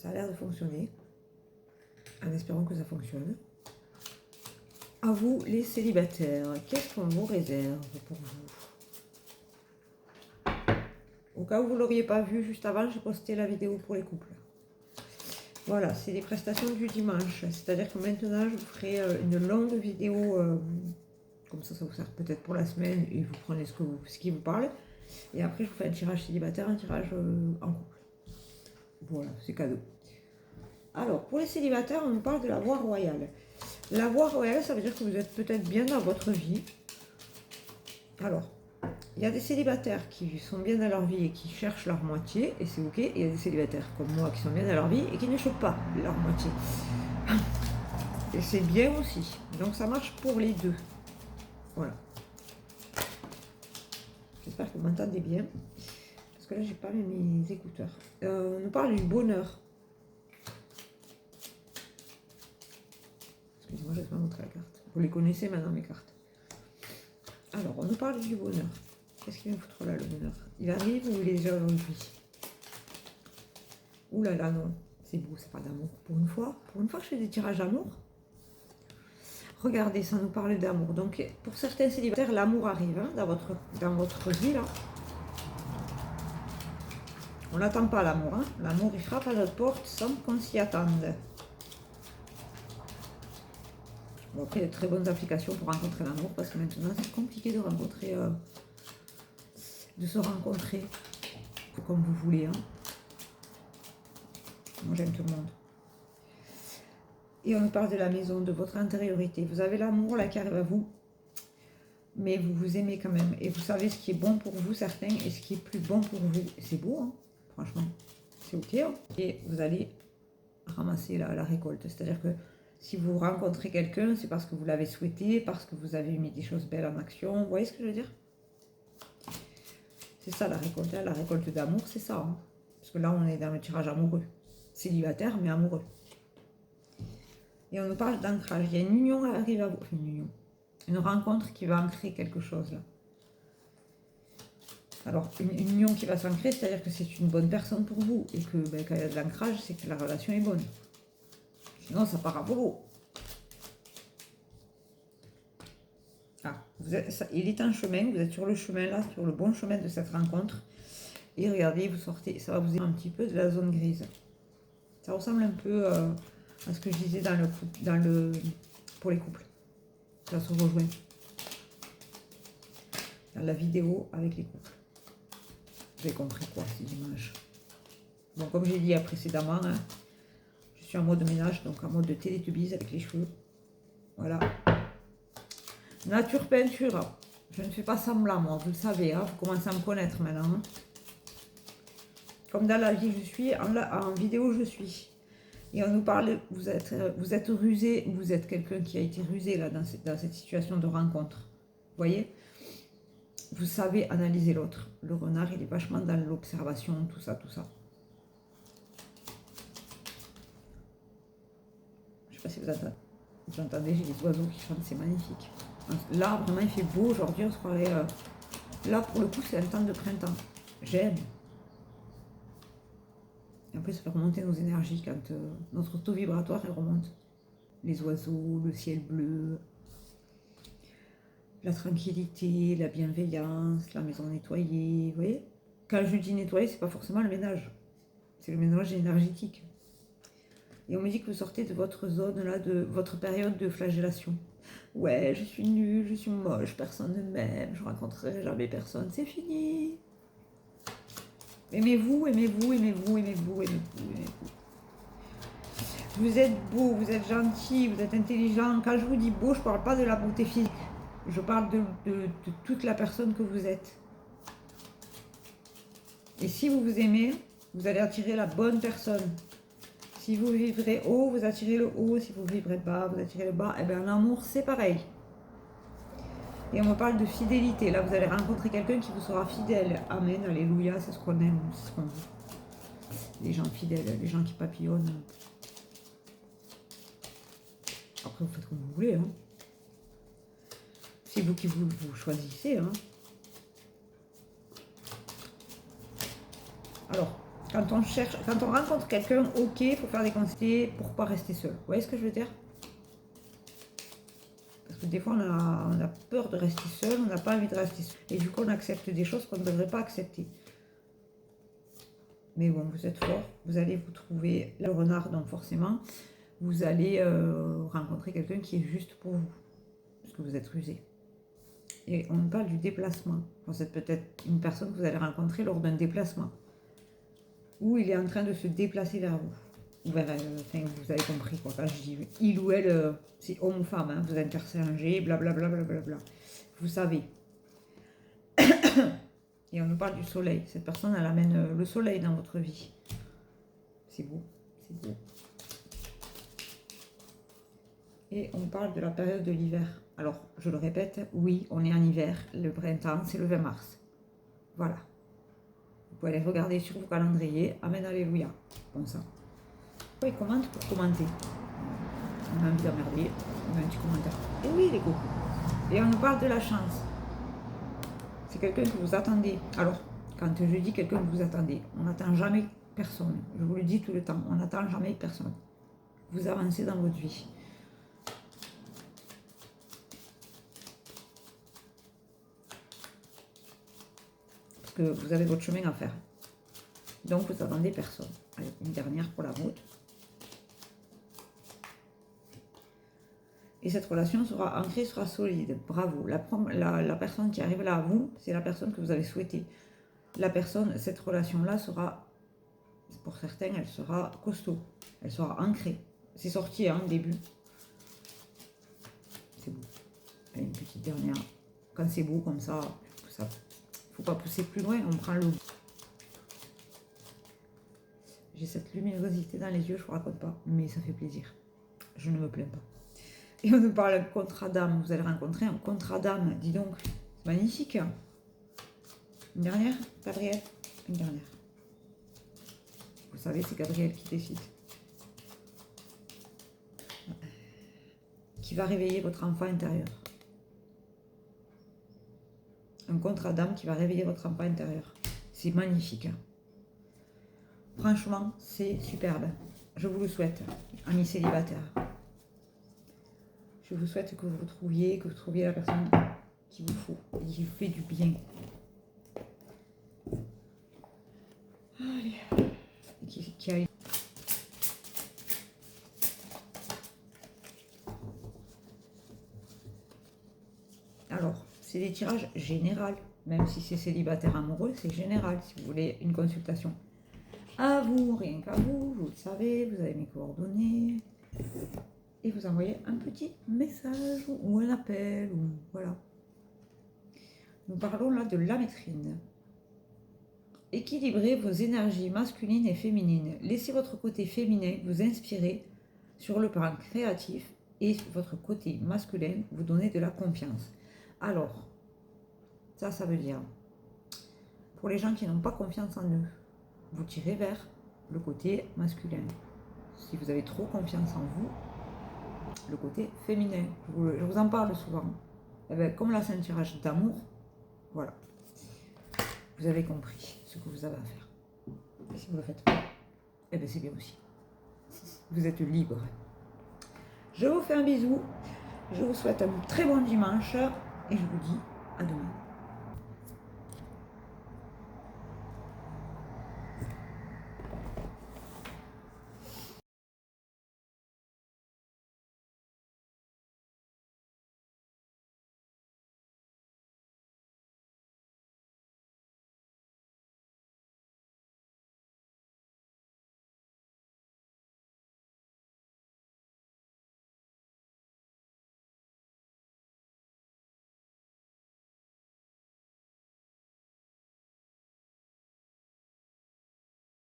Ça a l'air de fonctionner. En espérant que ça fonctionne. À vous, les célibataires, qu'est-ce qu'on vous réserve pour vous? Au cas où vous ne l'auriez pas vu juste avant, j'ai posté la vidéo pour les couples. Voilà, c'est les prestations du dimanche. C'est-à-dire que maintenant, je vous ferai une longue vidéo. Comme ça vous sert peut-être pour la semaine et vous prenez ce qui vous parle. Et après, je vous fais un tirage célibataire, un tirage en couple. Voilà, c'est cadeau. Alors, pour les célibataires, on nous parle de la voie royale. La voie royale, ça veut dire que vous êtes peut-être bien dans votre vie. Alors, il y a des célibataires qui sont bien dans leur vie et qui cherchent leur moitié, et c'est ok. Et il y a des célibataires comme moi qui sont bien dans leur vie et qui ne cherchent pas leur moitié. Et c'est bien aussi. Donc, ça marche pour les deux. Voilà. J'espère que vous m'entendez bien. Parce que là, j'ai pas mis mes écouteurs. On nous parle du bonheur. Excusez-moi, je vais pas montrer la carte. Vous les connaissez maintenant, mes cartes. Alors, on nous parle du bonheur. Qu'est-ce qu'il vient foutre là, le bonheur? Il arrive ou il est déjà aujourd'hui? Ouh là là, non. C'est beau, ça parle d'amour. Pour une fois que je fais des tirages d'amour. Regardez, ça nous parle d'amour. Donc, pour certains célibataires, l'amour arrive hein, dans votre vie, là. On n'attend pas l'amour. Hein. L'amour, il frappe à notre porte sans qu'on s'y attende. Bon, après, il y a de très bonnes applications pour rencontrer l'amour, parce que maintenant, c'est compliqué de rencontrer, de se rencontrer comme vous voulez. Hein. Moi, j'aime tout le monde. Et on nous parle de la maison, de votre intériorité. Vous avez l'amour là qui arrive à vous, mais vous vous aimez quand même. Et vous savez ce qui est bon pour vous, certains, et ce qui est plus bon pour vous. C'est beau, hein, franchement. C'est ok. Hein. Et vous allez ramasser la récolte. C'est-à-dire que si vous rencontrez quelqu'un, c'est parce que vous l'avez souhaité, parce que vous avez mis des choses belles en action. Vous voyez ce que je veux dire? C'est ça la récolte. La récolte d'amour, c'est ça. Hein. Parce que là, on est dans le tirage amoureux. Célibataire, mais amoureux. Et on nous parle d'ancrage. Il y a une union qui arrive à vous. Enfin, une rencontre qui va ancrer quelque chose là. Alors, une union qui va s'ancrer, c'est-à-dire que c'est une bonne personne pour vous. Et que ben, quand il y a de l'ancrage, c'est que la relation est bonne. Sinon, ça part à volo. Ah, il est en chemin, vous êtes sur le chemin là, sur le bon chemin de cette rencontre. Et regardez, vous sortez, ça va vous aider un petit peu de la zone grise. Ça ressemble un peu à ce que je disais pour les couples. Ça se rejoint dans la vidéo avec les couples. Vous avez compris quoi, c'est dimanche. Bon, comme j'ai dit précédemment, hein, je suis en mode ménage, donc en mode de Télétubbies avec les cheveux. Voilà. Nature peinture. Je ne fais pas semblant, moi, vous le savez, hein, vous commencez à me connaître maintenant. Hein. Comme dans la vie, je suis, en vidéo, je suis. Et on nous parle, vous êtes rusé, vous êtes quelqu'un qui a été rusé là, dans cette situation de rencontre. Vous voyez? Vous savez analyser l'autre. Le renard, il est vachement dans l'observation, tout ça, tout ça. Je ne sais pas si vous entendez, j'ai des oiseaux qui chantent, c'est magnifique. Là, vraiment, il fait beau aujourd'hui, on se croirait... là, pour le coup, c'est un temps de printemps. J'aime. Et après, ça fait remonter nos énergies quand notre taux vibratoire elle remonte. Les oiseaux, le ciel bleu, la tranquillité, la bienveillance, la maison nettoyée, vous voyez? Quand je dis nettoyer, c'est pas forcément le ménage. C'est le ménage énergétique. Et on me dit que vous sortez de votre zone, là, de votre période de flagellation. Ouais, je suis nulle, je suis moche, personne ne m'aime, je rencontrerai jamais personne, c'est fini. Aimez-vous, aimez-vous, aimez-vous, aimez-vous, aimez-vous, aimez-vous. Vous êtes beau, vous êtes gentil, vous êtes intelligent. Quand je vous dis beau, je ne parle pas de la beauté physique. Je parle de toute la personne que vous êtes. Et si vous vous aimez, vous allez attirer la bonne personne. Si vous vibrez haut, vous attirez le haut. Si vous vibrez bas, vous attirez le bas. Et bien en amour, c'est pareil. Et on me parle de fidélité. Là, vous allez rencontrer quelqu'un qui vous sera fidèle. Amen, alléluia, c'est ce qu'on aime, c'est ce qu'on veut. Les gens fidèles, les gens qui papillonnent. Après, vous faites comme vous voulez. Hein. C'est vous qui vous choisissez. Hein. Alors, Quand on cherche, quand on rencontre quelqu'un, ok, il faut faire des conseils pour pas rester seul. Vous voyez ce que je veux dire? Parce que des fois, on a peur de rester seul, on n'a pas envie de rester seul. Et du coup, on accepte des choses qu'on ne devrait pas accepter. Mais bon, vous êtes fort, vous allez vous trouver le renard, donc forcément, vous allez rencontrer quelqu'un qui est juste pour vous. Parce que vous êtes rusé. Et on parle du déplacement. Vous êtes peut-être une personne que vous allez rencontrer lors d'un déplacement. Ou il est en train de se déplacer vers vous. Ou vers, enfin, vous avez compris quoi. Quand je dis il ou elle, c'est homme ou femme. Hein, vous interchangez, blablabla. Bla. Vous savez. Et on nous parle du soleil. Cette personne, elle amène le soleil dans votre vie. C'est beau. C'est beau. Et on parle de la période de l'hiver. Alors, je le répète, oui, on est en hiver. Le printemps, c'est le 20 mars. Voilà. Vous pouvez aller regarder sur vos calendriers. Amen, alléluia. Bon ça. Oui, commente pour commenter. On a envie d'emmerder. On a un petit commentaire. Et oui, les go. Et on nous parle de la chance. C'est quelqu'un que vous attendez. Alors, quand je dis quelqu'un que vous attendez, on n'attend jamais personne. Je vous le dis tout le temps. On n'attend jamais personne. Vous avancez dans votre vie. Que vous avez votre chemin à faire. Donc, vous attendez personne. Allez, une dernière pour la route. Et cette relation sera ancrée, sera solide. Bravo. La personne qui arrive là à vous, c'est la personne que vous avez souhaité. La personne, cette relation-là sera, pour certains, elle sera costaud. Elle sera ancrée. C'est sorti, hein, au début. C'est beau. Allez, une petite dernière. Quand c'est beau comme ça, faut pas pousser plus loin, on prend l'eau. J'ai cette luminosité dans les yeux, je vous raconte pas, mais ça fait plaisir. Je ne me plains pas. Et on nous parle d'un contrat d'âme. Vous allez rencontrer un contrat d'âme, dis donc. C'est magnifique. Une dernière, Gabriel? Une dernière. Vous savez, c'est Gabriel qui décide. Qui va réveiller votre enfant intérieur. Un contrat d'âme qui va réveiller votre enfant intérieur. C'est magnifique. Franchement, c'est superbe. Je vous le souhaite, amis célibataires. Je vous souhaite que vous trouviez la personne qu'il vous faut et qui vous fait du bien. Allez. Qui a... Alors, c'est des tirages généraux. Même si c'est célibataire amoureux, c'est général. Si vous voulez une consultation à vous, rien qu'à vous, vous le savez, vous avez mes coordonnées. Et vous envoyez un petit message ou un appel, ou voilà. Nous parlons là de l'amétrine. Équilibrez vos énergies masculines et féminines. Laissez votre côté féminin vous inspirer sur le plan créatif et votre côté masculin vous donner de la confiance. Alors, ça veut dire, pour les gens qui n'ont pas confiance en eux, vous tirez vers le côté masculin. Si vous avez trop confiance en vous, le côté féminin. Je vous en parle souvent. Eh bien, comme là, c'est un tirage d'amour, voilà. Vous avez compris ce que vous avez à faire. Et si vous ne le faites pas, eh bien, c'est bien aussi. Vous êtes libre. Je vous fais un bisou. Je vous souhaite un très bon dimanche. Et je vous dis à demain.